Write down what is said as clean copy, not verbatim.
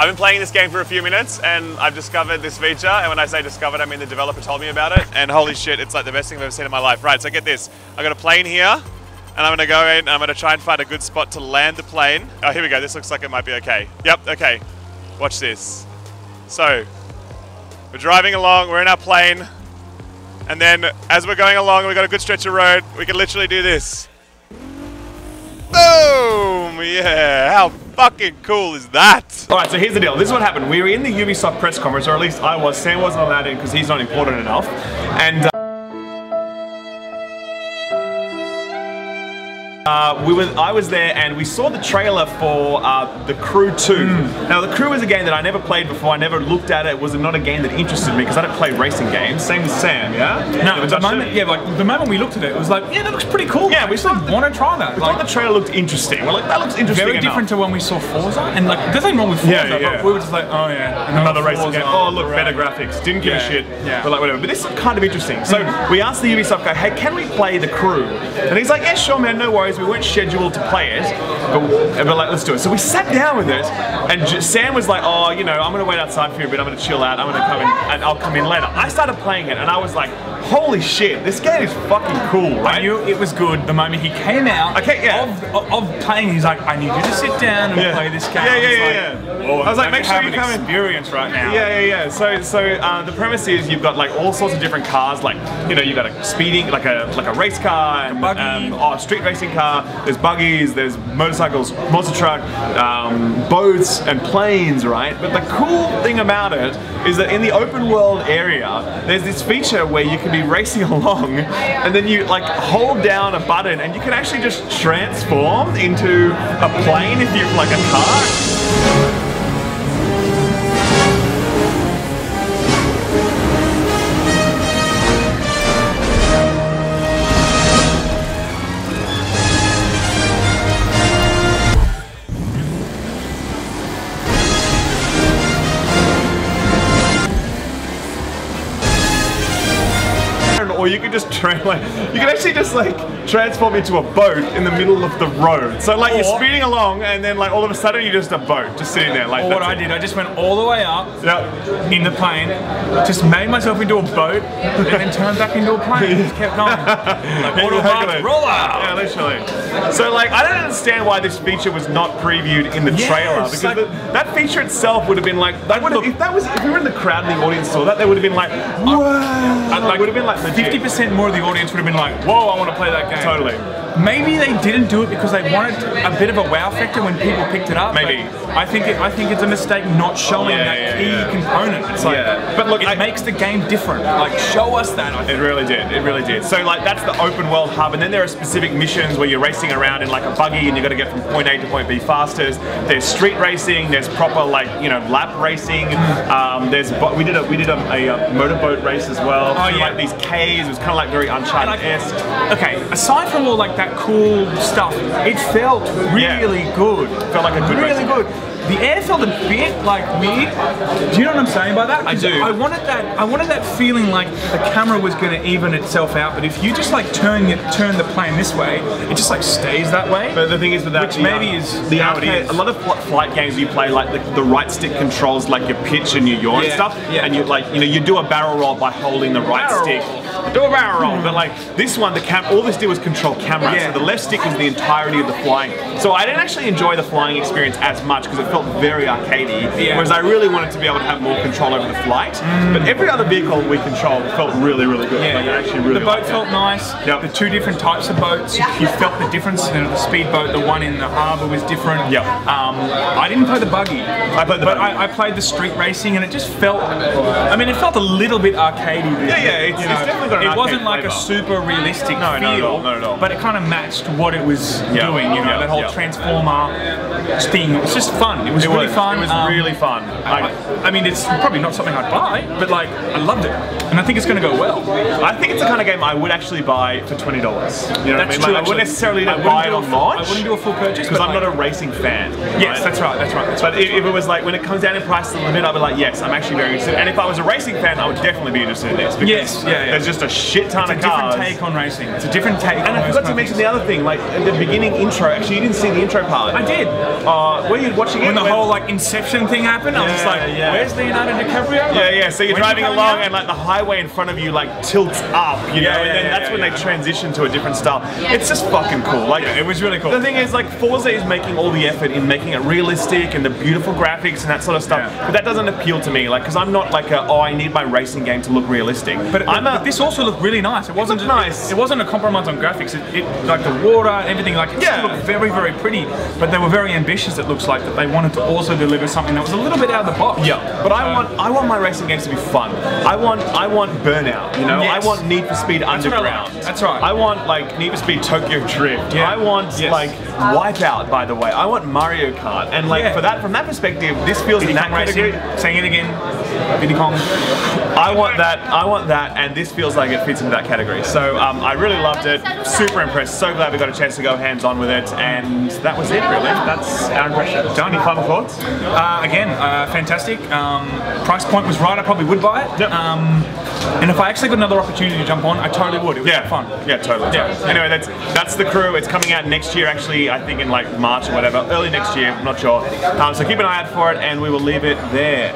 I've been playing this game for a few minutes and I've discovered this feature, and when I say discovered, I mean the developer told me about it, and holy shit, it's like the best thing I've ever seen in my life. Right, so get this. I got a plane here, and I'm gonna go in and I'm gonna try and find a good spot to land the plane. Oh, here we go, this looks like it might be okay. Yep, okay. Watch this. So, we're driving along, we're in our plane, and then as we're going along, we've got a good stretch of road, we can literally do this. Boom! Yeah, how fucking cool is that? Alright, so here's the deal. This is what happened. We were in the Ubisoft press conference, or at least I was. Sam wasn't allowed in because he's not important enough. And I was there and we saw the trailer for The Crew 2. Now The Crew is a game that I never played before, I never looked at it, it was not a game that interested me because I don't play racing games. Same with Sam, yeah? No, the moment we looked at it, it was like, yeah, that looks pretty cool. Yeah, we still want to try that. We thought the trailer looked interesting. We're like, that looks interesting Very different to when we saw Forza, and like, there's nothing wrong with Forza, but we were just like, oh yeah, another racing game. Oh look, better graphics. Didn't give a shit. But like, whatever. But this is kind of interesting. So we asked the Ubisoft guy, hey, can we play The Crew? And he's like, yeah, sure man, no worries. We weren't scheduled to play it, but we're like, let's do it. So we sat down with it, and Sam was like, oh, you know, I'm gonna wait outside for you a bit, I'm gonna chill out, I'm gonna come in, and I'll come in later. I started playing it, and I was like, holy shit, this game is fucking cool, right? I knew it was good the moment he came out of playing. He's like, I need you to sit down and play this game. I was like, make sure you come in. Experience right now. So the premise is you've got like all sorts of different cars, like, you know, you've got a speeding, like a race car, and a street racing car, there's buggies, there's motorcycles, monster truck, boats and planes, right? But the cool thing about it is that in the open world area, there's this feature where you can be racing along and then you like hold down a button and you can actually just transform into a plane if you're like a car. Or you can just actually just like transform into a boat in the middle of the road. So like you're speeding along and then like all of a sudden you're just a boat, just sitting there. Like what I did, I just went all the way up in the plane, just made myself into a boat, and then turned back into a plane. Just kept going. Like roll out. Yeah, literally. So like I don't understand why this feature was not previewed in the trailer, because like, that feature itself would have been like if we were in the crowd and the audience saw that, they would have been like, whoa. Would have been like 50% more of the audience would have been like, whoa, I want to play that game. Totally. Maybe they didn't do it because they wanted a bit of a wow factor when people picked it up. Maybe. I think it's a mistake not showing that key component. It's like, but look, it makes the game different. Like, show us that. It really did. It really did. So like that's the open world hub, and then there are specific missions where you're racing around in like a buggy, and you got to get from point A to point B fastest. There's street racing. There's proper like lap racing. We did a motorboat race as well. Oh, like these caves. It was kind of like very Uncharted-esque. Okay, aside from all like that cool stuff, it felt really good. Felt like a good really good. The air felt a bit like weird. Do you know what I'm saying by that? I do. I wanted that feeling like the camera was going to even itself out, but if you just like turn the plane this way, it just like stays that way. But the thing is with that, a lot of flight games you play, like the right stick controls like your pitch and your yaw and stuff, and you like you do a barrel roll by holding the right stick. Do a barrel roll, but like this one, all this did was control camera. So the left stick was the entirety of the flying. So I didn't actually enjoy the flying experience as much because it felt very arcadey, whereas I really wanted to be able to have more control over the flight. But every other vehicle we controlled felt really, really good. Like, actually really the boat felt nice. The two different types of boats, you felt the difference. The speedboat, the one in the harbour was different. I didn't play the buggy. I played the buggy. I played the street racing, and it just felt. I mean, it felt a little bit arcadey. It's definitely got an it wasn't like a super realistic feel, not at all. but it kind of matched what it was doing. That whole transformer thing. It was just fun. It was really fun. It was really fun. I mean, it's probably not something I'd buy, but like, I loved it, and I think it's going to go well. I think it's the kind of game I would actually buy for $20. You know what I mean? True, I wouldn't necessarily buy it on launch. I wouldn't do a full purchase because I'm not a racing fan. Yes, that's right. But if it was like, when it comes down in price to the limit, I'd be like, yes, I'm actually very interested. And if I was a racing fan, I would definitely be interested in this. Because there's just a shit ton of cars. It's a different take on racing. It's a different take. And I forgot to mention the other thing, like at the beginning intro. Actually, you didn't see the intro part. I did. Were you watching it? When the whole like Inception thing happened, I was just like, where's Leonardo DiCaprio? Yeah. So you're driving along, and like the highway in front of you like tilts up, you know, and then that's when they transition to a different style. It's just fucking cool. Like it was really cool. The thing is, like Forza is making all the effort in making it realistic and the beautiful graphics and that sort of stuff. But that doesn't appeal to me, like, because I'm not like I need my racing game to look realistic. But this also looked really nice. It wasn't nice. It wasn't a compromise on graphics. It like the water and everything, like it looked very, very pretty. But they were very ambitious. It looks like that they wanted to also deliver something that was a little bit out of the box. Yeah. But I want my racing games to be fun. I want Burnout. You know, I want Need for Speed Underground. That's right. I want like Need for Speed Tokyo Drift. I want like Wipeout. By the way, I want Mario Kart. And like from that perspective, this feels in that category. Saying it again. Diddy Kong. I want that, and this feels like it fits into that category. So I really loved it, super impressed, so glad we got a chance to go hands-on with it, and that was it really. That's our impression. John, any final thoughts? Again, fantastic. Price point was right, I probably would buy it. Yep. And if I actually got another opportunity to jump on, I totally would. It was fun. Yeah, totally. Anyway, that's The Crew. It's coming out next year, actually, I think in like March or whatever, early next year, I'm not sure. So keep an eye out for it, and we will leave it there.